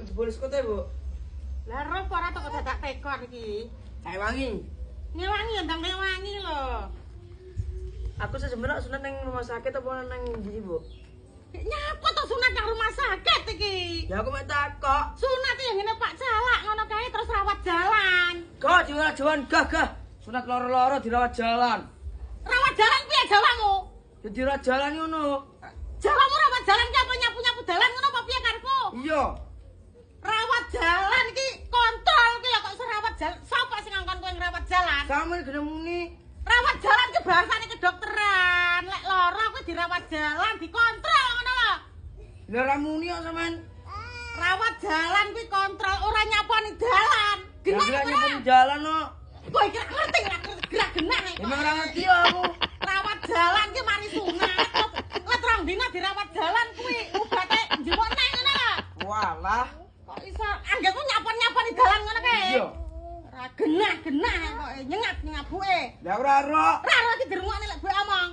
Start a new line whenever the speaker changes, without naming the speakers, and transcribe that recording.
diboles kote, Bu.
Lah roh apa ora teko dadak tekon iki.
Kae wangi.
Ngewangi ya ndang ngewangi lho.
Aku sebenarnya sunat nang rumah sakit apa nang ndi, Bu?
Nyapa to sunat nang rumah sakit iki?
Ya aku mek takok.
Sunat ya ngene Pak Jalak ngono kae terus rawat jalan.
Gah dirawat jalan gah. Sunat loro-loro dirawat jalan.
Rawat jalan piye jawamu?
Ya dirawat jalan ngono.
Jawamu rawat jalan ki apa nyapu-nyapu dalan ngono apa piye karepmu?
Iya.
Rawat jalan iki kontrol ki lho kok rawat jalan. Sapa sing ngongkon kowe ngrawat jalan?
Sampe gene muni.
Rawat jalan ki bahasane kedokteran. Lek lara kuwi dirawat jalan, dikontrol ngono lho.
Lah ra muni kok sampean.
Rawat jalan kuwi kontrol ora nyaponi dalan.
Genah nyepon jalan kok.
Kowe iki ngerti gerak genah.
Emang ora ngerti aku.
Rawat jalan ki mari sunat. Let rong dina dirawat jalan kuwi obate njupuk neh ngono lho.
Walah.
Kok iso anggapku nyapon-nyaponi dalan ngono kae.
Iya.
Ora genah kok nyengap-nyengabuke.
Lah ora ro.
Ora iki dirungokne lek kowe omong.